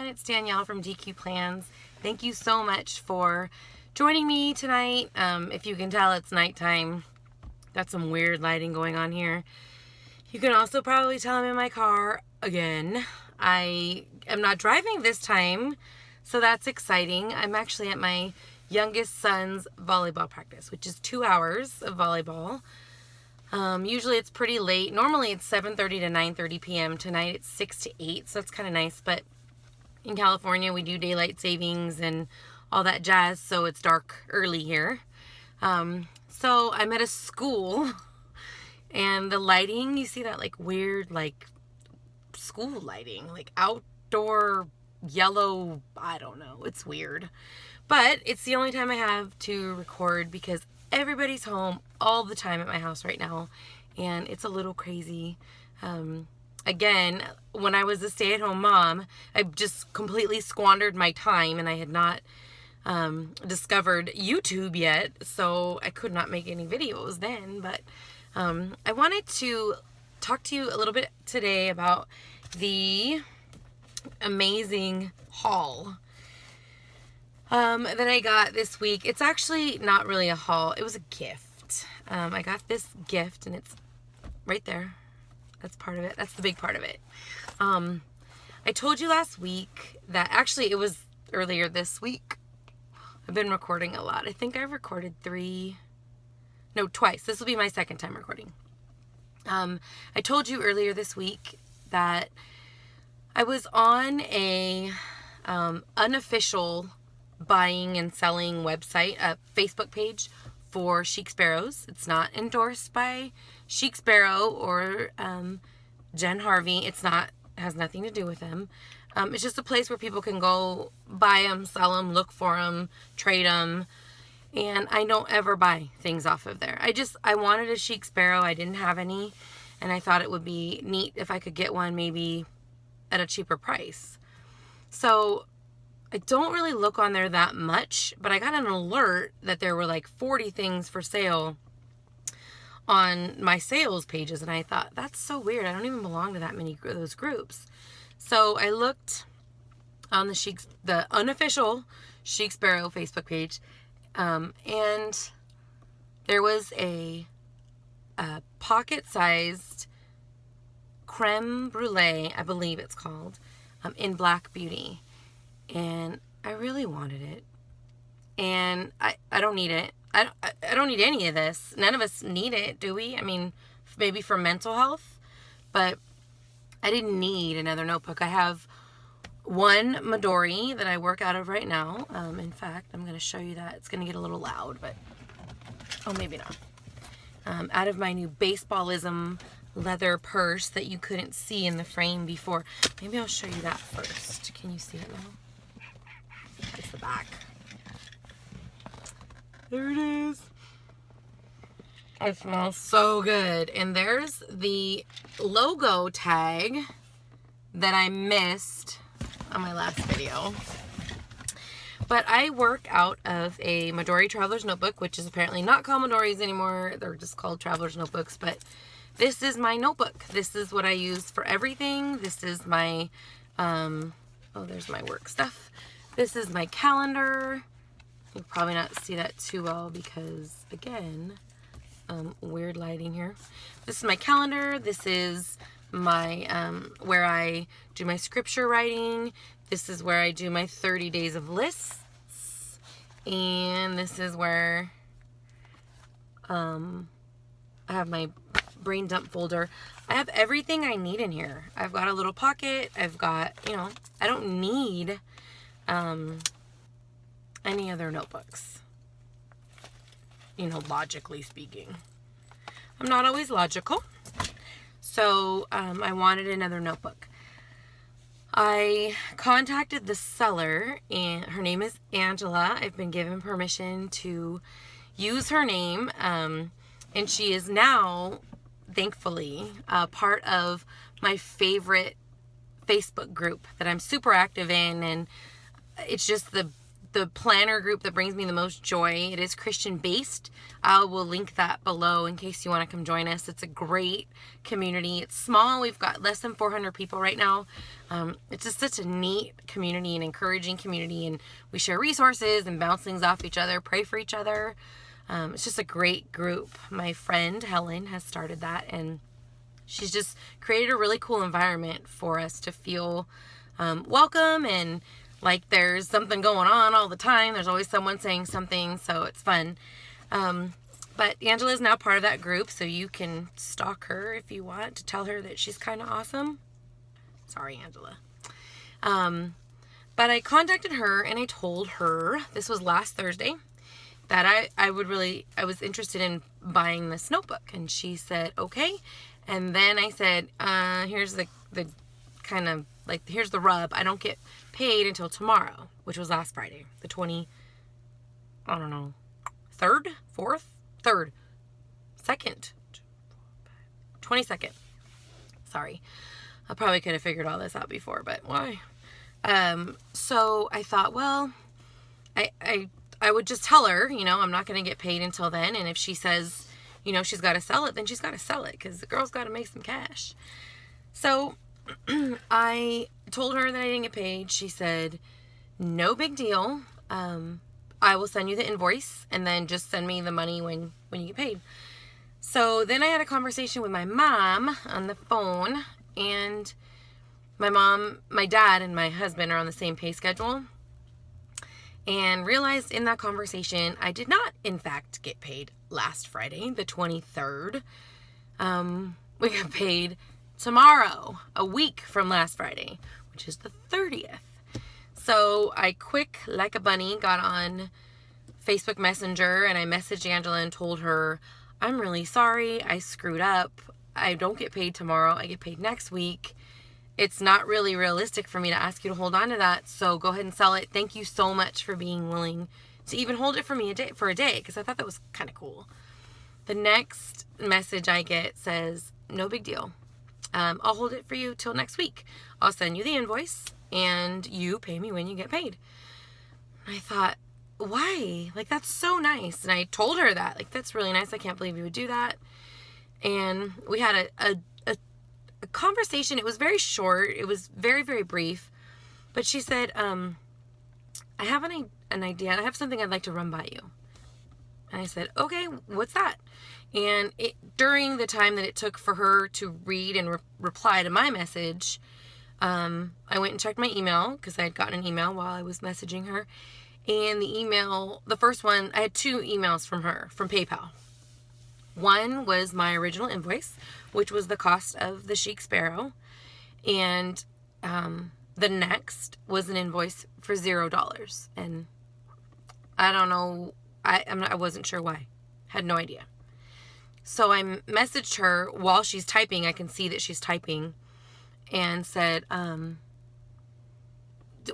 it's Danielle from DQ Plans. Thank you so much for joining me tonight. If you can tell, it's nighttime. Got some weird lighting going on here. You can also probably tell I'm in my car again. I am not driving this time, so that's exciting. I'm actually at my youngest son's volleyball practice, which is 2 hours of volleyball. Usually it's pretty late. Normally it's 7:30 to 9:30 p.m. Tonight it's 6 to 8, so that's kind of nice. But in California, we do daylight savings and all that jazz, so it's dark early here. So I'm at a school, and the lighting, you see that like weird, like school lighting, like outdoor yellow, I don't know. It's weird. But it's the only time I have to record because everybody's home all the time at my house right now, and it's a little crazy. Again, when I was a stay-at-home mom, I just completely squandered my time, and I had not discovered YouTube yet, so I could not make any videos then. But I wanted to talk to you a little bit today about the amazing haul that I got this week. It's actually not really a haul. It was a gift. I got this gift, and it's right there. That's part of it. That's the big part of it. I told you last week that actually it was earlier this week. I've been recording a lot. I think I've recorded twice. This will be my second time recording. I told you earlier this week that I was on a unofficial buying and selling website, a Facebook page for Chic Sparrows. It's not endorsed by Chic Sparrow or Jen Harvey. It has nothing to do with them. It's just a place where people can go buy them, sell them, look for them, trade them. And I don't ever buy things off of there. I wanted a Chic Sparrow. I didn't have any, and I thought it would be neat if I could get one maybe at a cheaper price. So I don't really look on there that much, but I got an alert that there were like 40 things for sale on my sales pages, and I thought, that's so weird. I don't even belong to that many of those groups. So I looked on the unofficial Chic Sparrow Facebook page, and there was a pocket-sized creme brulee, I believe it's called, in Black Beauty. And I really wanted it. And I don't need it. I don't need any of this. None of us need it, do we? I mean, maybe for mental health. But I didn't need another notebook. I have one Midori that I work out of right now. In fact, I'm going to show you that. It's going to get a little loud, but maybe not. Out of my new Baseballism leather purse that you couldn't see in the frame before. Maybe I'll show you that first. Can you see it now? That's the back. There it is. It smells so good. And there's the logo tag that I missed on my last video. But I work out of a Midori Traveler's Notebook, which is apparently not called Midori's anymore. They're just called Traveler's Notebooks. But this is my notebook. This is what I use for everything. This is my, there's my work stuff. This is my calendar. You'll probably not see that too well because, again, weird lighting here. This is my calendar. This is my, where I do my scripture writing. This is where I do my 30 days of lists. And this is where, I have my brain dump folder. I have everything I need in here. I've got a little pocket. I've got, I don't need any other notebooks, logically speaking. I'm not always logical, so I wanted another notebook. I contacted the seller, and her name is Angela. I've been given permission to use her name, and she is now, thankfully, part of my favorite Facebook group that I'm super active in, and it's just the the planner group that brings me the most joy. It is Christian based. I will link that below in case you want to come join us. It's a great community. It's small. We've got less than 400 people right now. It's just such a neat community, and encouraging community, and we share resources and bounce things off each other, pray for each other. It's just a great group. My friend Helen has started that, and she's just created a really cool environment for us to feel welcome, and like there's something going on all the time. There's always someone saying something, so it's fun. But Angela is now part of that group, so you can stalk her if you want to tell her that she's kind of awesome. Sorry, Angela. But I contacted her and I told her, this was last Thursday, that I was interested in buying this notebook. And she said, okay. And then I said, here's the kind of, like, here's the rub. I don't get paid until tomorrow, which was last Friday, the 3rd, 4th, 3rd, 2nd, 22nd. Sorry. I probably could have figured all this out before, but why? So I thought, well, I would just tell her, I'm not going to get paid until then. And if she says, she's got to sell it, then she's got to sell it, because the girl's got to make some cash. So I told her that I didn't get paid. She said, no big deal. I will send you the invoice, and then just send me the money when you get paid. So then I had a conversation with my mom on the phone, and my dad and my husband are on the same pay schedule, and realized in that conversation I did not, in fact, get paid last Friday, the 23rd. We got paid tomorrow, a week from last Friday, which is the 30th. So I quick, like a bunny, got on Facebook Messenger, and I messaged Angela and told her, I'm really sorry, I screwed up. I don't get paid tomorrow. I get paid next week. It's not really realistic for me to ask you to hold on to that, so go ahead and sell it. Thank you so much for being willing to even hold it for me for a day, because I thought that was kind of cool. The next message I get says, no big deal. I'll hold it for you till next week. I'll send you the invoice, and you pay me when you get paid. I thought, why? Like, that's so nice. And I told her that. Like, that's really nice. I can't believe you would do that. And we had a conversation. It was very short. It was very, very brief. But she said, I have an idea. I have something I'd like to run by you. And I said, okay, what's that? And during the time that it took for her to read and reply to my message, I went and checked my email, because I had gotten an email while I was messaging her. And the email, the first one, I had 2 emails from her, from PayPal. One was my original invoice, which was the cost of the Chic Sparrow. And the next was an invoice for $0. And I don't know, I wasn't sure why. Had no idea. So I messaged her while she's typing. I can see that she's typing, and said,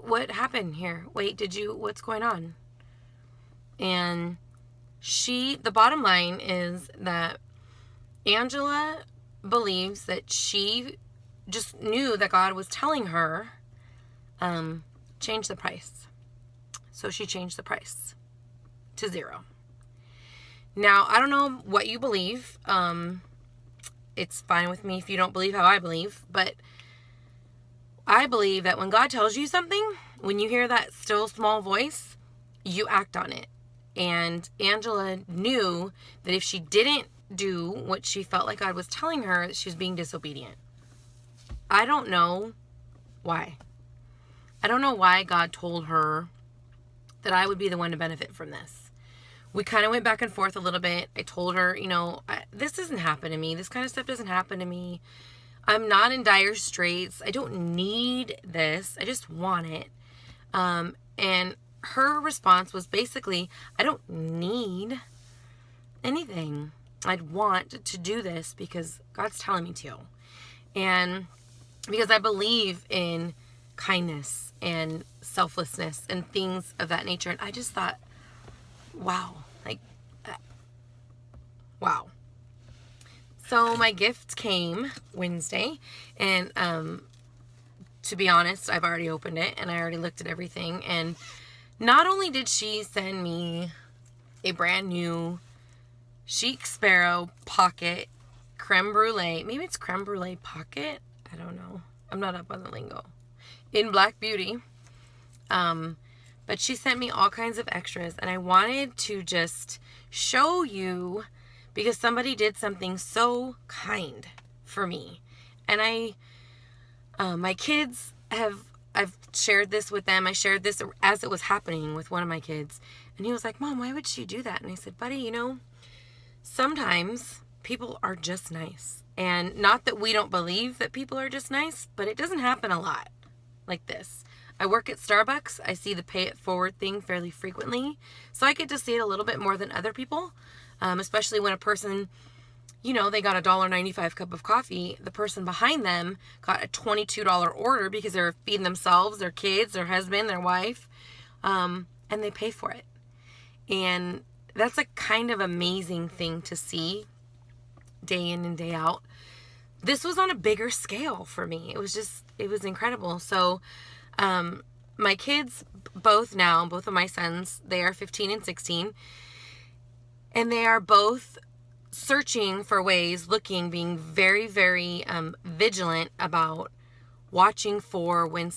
what happened here? Wait, what's going on? And the bottom line is that Angela believes that she just knew that God was telling her, change the price. So she changed the price to 0. Now, I don't know what you believe. It's fine with me if you don't believe how I believe, but I believe that when God tells you something, when you hear that still small voice, you act on it. And Angela knew that if she didn't do what she felt like God was telling her, she was being disobedient. I don't know why. I don't know why God told her that I would be the one to benefit from this. We kind of went back and forth a little bit. I told her, this doesn't happen to me. This kind of stuff doesn't happen to me. I'm not in dire straits. I don't need this. I just want it. And her response was basically, I don't need anything. I'd want to do this because God's telling me to. And because I believe in kindness and selflessness and things of that nature. And I just thought, wow. Wow. So my gift came Wednesday, and to be honest, I've already opened it and I already looked at everything, and not only did she send me a brand new Chic Sparrow pocket creme brulee. Maybe it's creme brulee pocket. I don't know. I'm not up on the lingo. In Black Beauty. But she sent me all kinds of extras. And I wanted to just show you because somebody did something so kind for me. And my kids I've shared this with them. I shared this as it was happening with one of my kids. And he was like, Mom, why would she do that? And I said, buddy, sometimes people are just nice. And not that we don't believe that people are just nice, but it doesn't happen a lot like this. I work at Starbucks. I see the pay it forward thing fairly frequently. So I get to see it a little bit more than other people, especially when a person, they got a $1.95 cup of coffee. The person behind them got a $22 order because they're feeding themselves, their kids, their husband, their wife, and they pay for it. And that's a kind of amazing thing to see day in and day out. This was on a bigger scale for me. It was incredible. So, my kids, both of my sons, they are 15 and 16, and they are both searching for ways, being very, very, vigilant about watching for when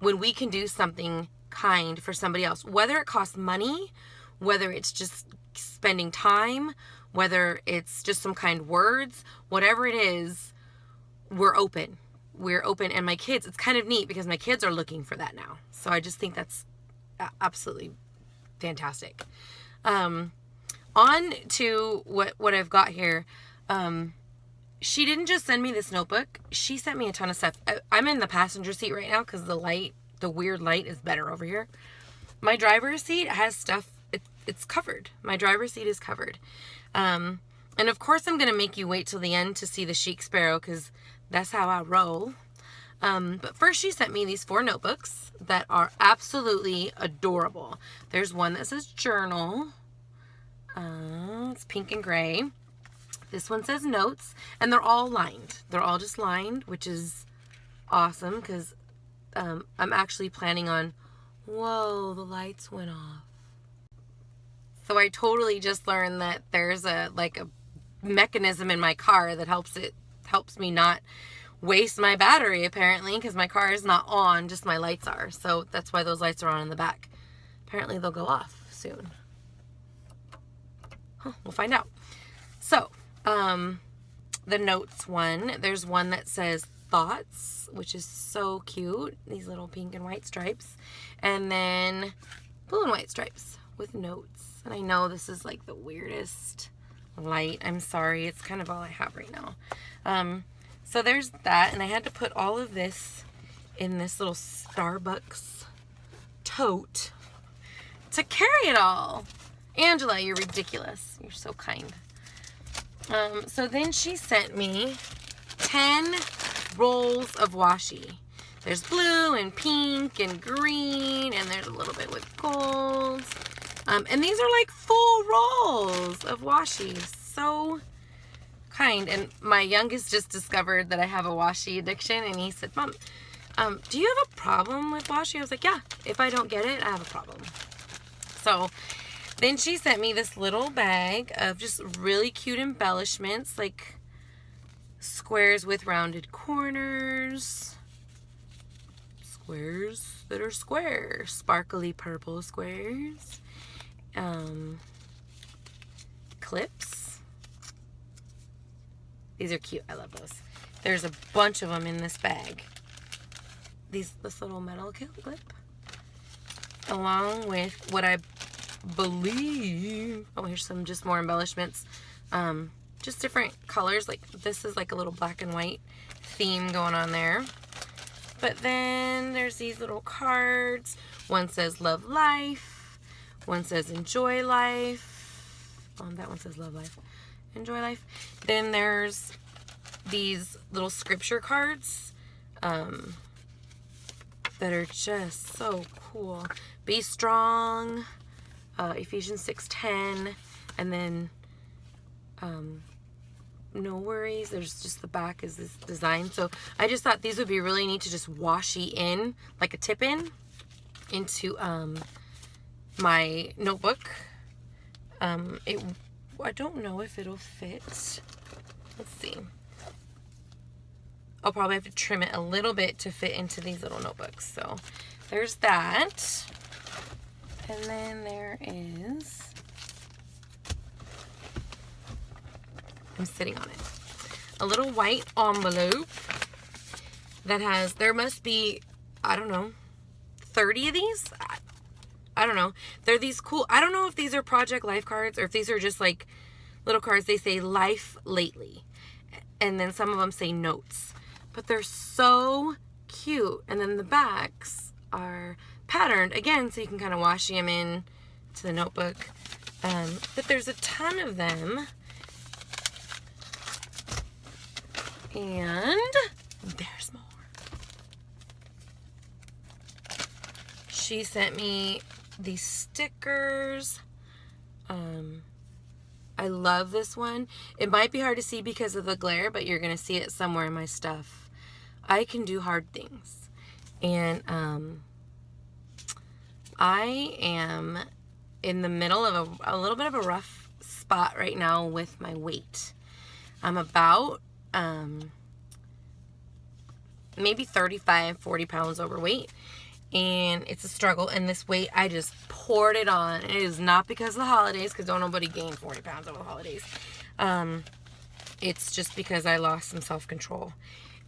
we can do something kind for somebody else, whether it costs money, whether it's just spending time, whether it's just some kind words, whatever it is, we're open. And my kids, it's kind of neat because my kids are looking for that now. So I just think that's absolutely fantastic. On to what I've got here. She didn't just send me this notebook. She sent me a ton of stuff. I'm in the passenger seat right now because the weird light is better over here. My driver's seat has stuff. It's covered. My driver's seat is covered. And of course I'm going to make you wait till the end to see the Chic Sparrow because that's how I roll. But first she sent me these 4 notebooks that are absolutely adorable. There's one that says journal. It's pink and gray. This one says notes, and they're all lined. They're all just lined, which is awesome because I'm actually planning on, whoa, the lights went off. So I totally just learned that there's a mechanism in my car that helps me not waste my battery, apparently, because my car is not on, just my lights are. So that's why those lights are on in the back. Apparently they'll go off soon. We'll find out. So, the notes one, there's one that says thoughts, which is so cute. These little pink and white stripes. And then blue and white stripes with notes. And I know this is like the weirdest light. I'm sorry. It's kind of all I have right now. So there's that. And I had to put all of this in this little Starbucks tote to carry it all. Angela, you're ridiculous. You're so kind. So then she sent me 10 rolls of washi. There's blue and pink and green, and there's a little bit with gold. And these are like full rolls of washi. So kind. And my youngest just discovered that I have a washi addiction, and he said, Mom, do you have a problem with washi? I was like, yeah, if I don't get it, I have a problem. So then she sent me this little bag of just really cute embellishments, like squares with rounded corners, squares that are square, sparkly purple squares, clips. These are cute. I love those. There's a bunch of them in this bag. This little metal clip, along with what I believe, here's some just more embellishments, just different colors. Like this is like a little black and white theme going on there. But then there's these little cards. One says love life, one says enjoy life. That one says love life, enjoy life. Then there's these little scripture cards that are just so cool. Be strong, Ephesians 6:10, and then no worries. There's just the back is this design. So I just thought these would be really neat to just washi in, like a tip in. into my notebook. I don't know if it'll fit. Let's see. I'll probably have to trim it a little bit to fit into these little notebooks. So there's that. And then there is, I'm sitting on it, a little white envelope that has, there must be, I don't know, 30 of these? I don't know. They're these cool, I don't know if these are Project Life cards or if these are just like little cards. They say Life Lately. And then some of them say notes. But they're so cute. And then the backs are patterned, again, so you can kind of wash them in to the notebook. But there's a ton of them. And there's more. She sent me these stickers. I love this one. It might be hard to see because of the glare, but you're going to see it somewhere in my stuff. I can do hard things. And I am in the middle of a little bit of a rough spot right now with my weight. I'm about maybe 35, 40 pounds overweight. And it's a struggle. And this weight, I just poured it on. It is not because of the holidays, because don't nobody gain 40 pounds over the holidays. It's just because I lost some self-control.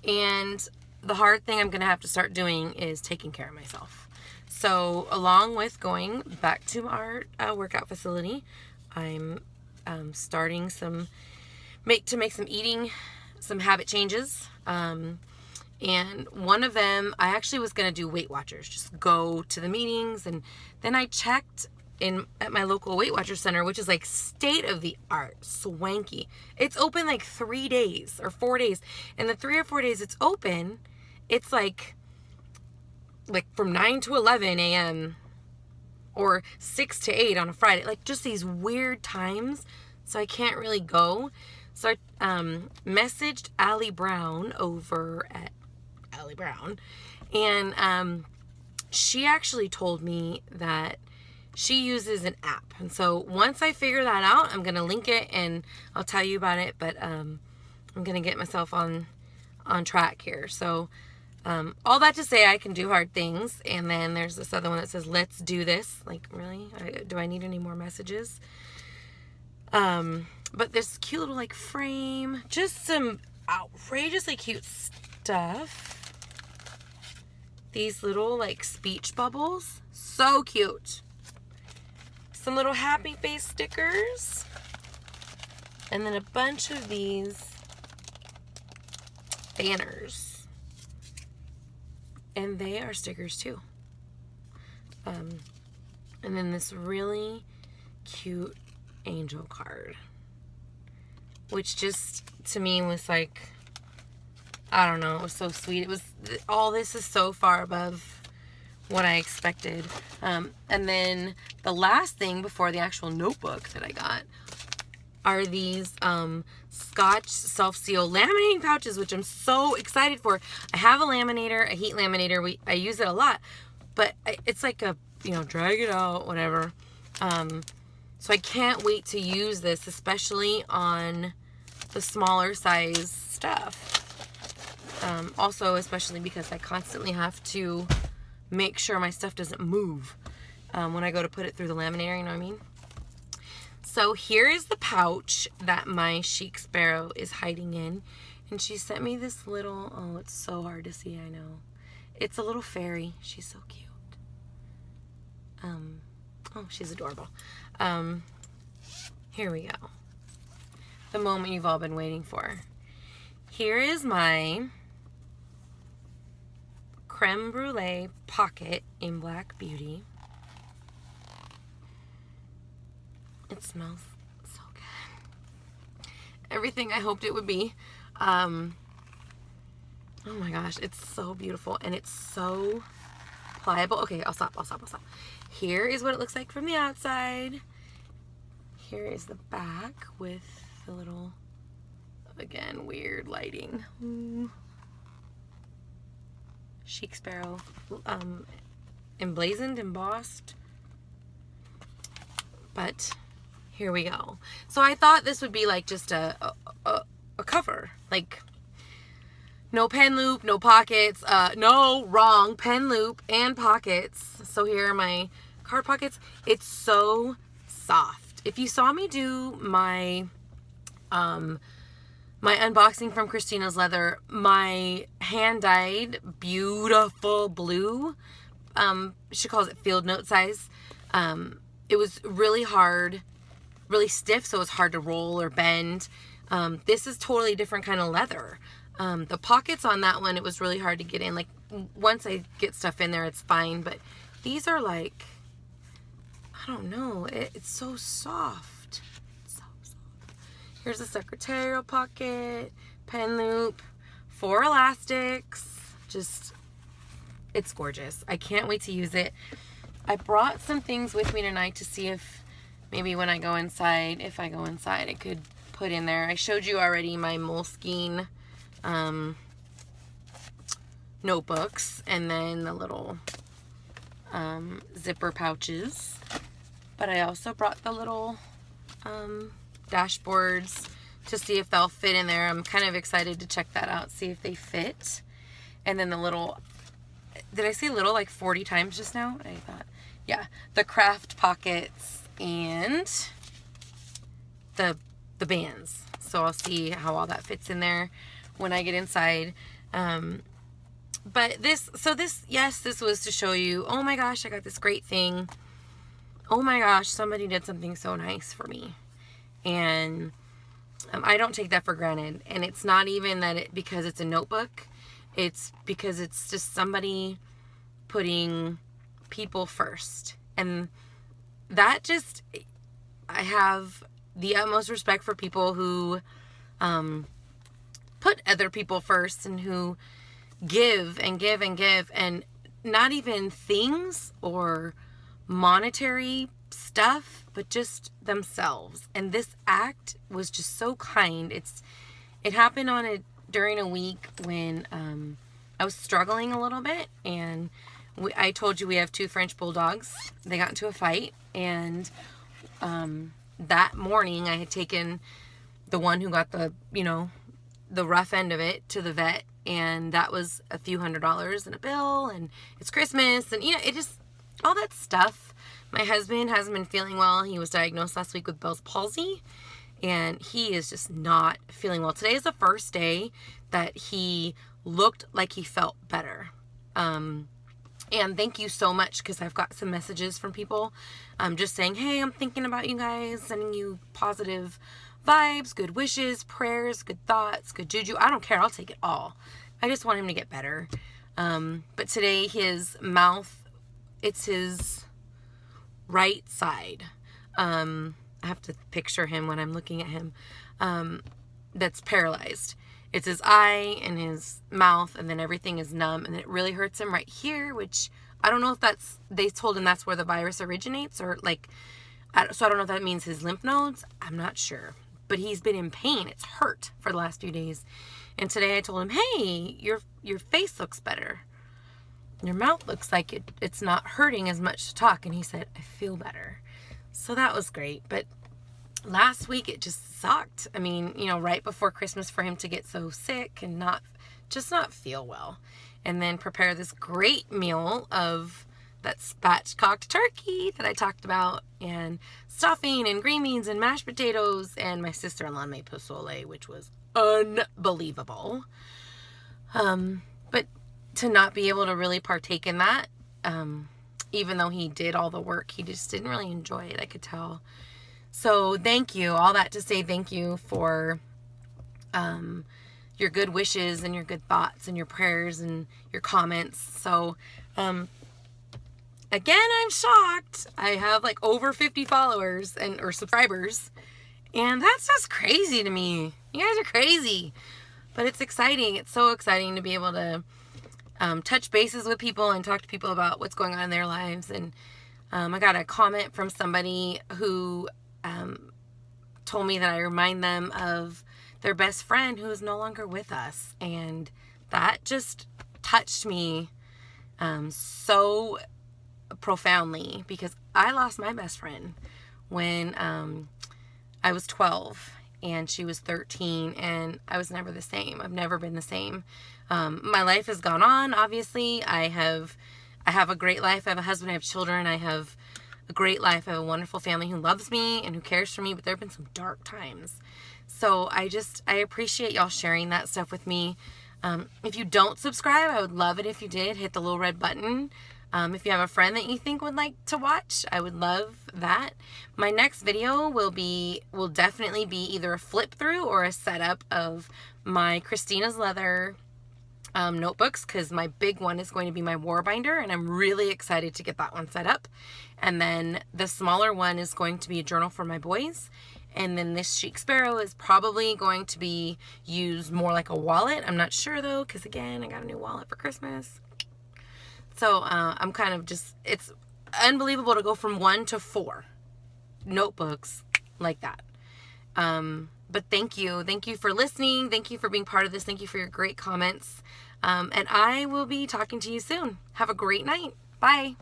And the hard thing I'm going to have to start doing is taking care of myself. So along with going back to our workout facility, I'm starting to make some habit changes. And one of them, I actually was going to do Weight Watchers, just go to the meetings. And then I checked at my local Weight Watcher center, which is like state of the art, swanky. It's open like 3 days or 4 days. And the 3 or 4 days it's open, it's like from 9 to 11 a.m. or 6 to 8 on a Friday. Like just these weird times. So I can't really go. So I messaged Allie Brown over at Allie Brown, and she actually told me that she uses an app. And so once I figure that out, I'm going to link it and I'll tell you about it, but I'm going to get myself on track here. So all that to say, I can do hard things. And then there's this other one that says, let's do this. Like, really? Do I need any more messages? But this cute little like frame, just some outrageously cute stuff. These little like speech bubbles, so cute. Some little happy face stickers. And then a bunch of these banners. And they are stickers too. And then this really cute angel card, which just to me was like, I don't know, it was so sweet. It was, all this is so far above what I expected. And then the last thing before the actual notebook that I got are these Scotch self-seal laminating pouches, which I'm so excited for. I have a laminator, a heat laminator. I use it a lot, but it's like a, drag it out, whatever. So I can't wait to use this, especially on the smaller size stuff. Also, especially because I constantly have to make sure my stuff doesn't move when I go to put it through the laminator, you know what I mean? So here is the pouch that my Chic Sparrow is hiding in. And she sent me this little, oh, it's so hard to see, I know. It's a little fairy. She's so cute. Oh, she's adorable. Here we go. The moment you've all been waiting for. Here is my creme brulee pocket in Black Beauty. It smells so good. Everything I hoped it would be. Oh my gosh, it's so beautiful and it's so pliable. Okay, I'll stop. Here is what it looks like from the outside. Here is the back with the little, again, weird lighting. Chic Sparrow emblazoned, embossed. But here we go. So I thought this would be like just a cover. Like, no pen loop, no pockets. No, wrong. Pen loop and pockets. So here are my card pockets. It's so soft. If you saw me do my my unboxing from Christina's Leather, my hand-dyed beautiful blue, she calls it field note size. It was really hard, really stiff, so it's hard to roll or bend. This is totally different kind of leather. The pockets on that one, it was really hard to get in. Like, once I get stuff in there, it's fine. But these are like, I don't know. It's so soft. So soft. Here's a secretarial pocket, pen loop, 4 elastics. Just, it's gorgeous. I can't wait to use it. I brought some things with me tonight to see if maybe when I go inside, if I go inside, I could put in there. I showed you already my Moleskine notebooks, and then the little zipper pouches. But I also brought the little dashboards to see if they'll fit in there. I'm kind of excited to check that out, see if they fit. And then the little, did I say little like 40 times just now? I thought, yeah, the craft pockets and the bands. So I'll see how all that fits in there when I get inside. But this was to show you, oh my gosh, I got this great thing. Oh my gosh, somebody did something so nice for me. And I don't take that for granted. And it's not even that because it's a notebook. It's because it's just somebody putting people first. And that just, I have the utmost respect for people who put other people first and who give and give and give, and not even things or monetary stuff, but just themselves. And this act was just so kind. It happened during a week when I was struggling a little bit, and I told you we have 2 French bulldogs. They got into a fight, and that morning I had taken the one who got the rough end of it to the vet, and that was a few $100s in a bill, and it's Christmas, and it just, all that stuff. My husband hasn't been feeling well. He was diagnosed last week with Bell's palsy, and he is just not feeling well. Today is the first day that he looked like he felt better. And thank you so much, because I've got some messages from people just saying, hey, I'm thinking about you guys, sending you positive vibes, good wishes, prayers, good thoughts, good juju. I don't care. I'll take it all. I just want him to get better. But today his mouth, it's his right side. I have to picture him when I'm looking at him. That's paralyzed. It's his eye and his mouth, and then everything is numb, and it really hurts him right here, which I don't know if they told him that's where the virus originates, or so I don't know if that means his lymph nodes. I'm not sure. But he's been in pain. It's hurt for the last few days. And today I told him, hey, your face looks better. Your mouth looks like it's not hurting as much to talk. And he said, I feel better. So that was great. But last week it just sucked. I mean, right before Christmas, for him to get so sick and not feel well. And then prepare this great meal of that spatchcocked turkey that I talked about, and stuffing and green beans and mashed potatoes, and my sister-in-law made pozole, which was unbelievable. But to not be able to really partake in that, even though he did all the work, he just didn't really enjoy it, I could tell. So thank you, all that to say thank you for your good wishes and your good thoughts and your prayers and your comments. So again, I'm shocked. I have over 50 followers or subscribers, and that's just crazy to me. You guys are crazy, but it's exciting. It's so exciting to be able to touch bases with people and talk to people about what's going on in their lives. And I got a comment from somebody who told me that I remind them of their best friend who is no longer with us, and that just touched me so profoundly because I lost my best friend when I was 12 and she was 13, and I was never the same. I've never been the same. My life has gone on, obviously. I have a great life. I have a husband, I have children, I have a great life. I have a wonderful family who loves me and who cares for me, but there have been some dark times. So I appreciate y'all sharing that stuff with me. If you don't subscribe, I would love it if you did. Hit the little red button. If you have a friend that you think would like to watch, I would love that. My next video will definitely be either a flip through or a setup of my Christina's Leather notebooks, because my big one is going to be my war binder, and I'm really excited to get that one set up. And then the smaller one is going to be a journal for my boys. And then this Chic Sparrow is probably going to be used more like a wallet. I'm not sure though, because again, I got a new wallet for Christmas. So I'm kind of just, it's unbelievable to go from 1 to 4 notebooks like that. But thank you. Thank you for listening. Thank you for being part of this. Thank you for your great comments. And I will be talking to you soon. Have a great night. Bye.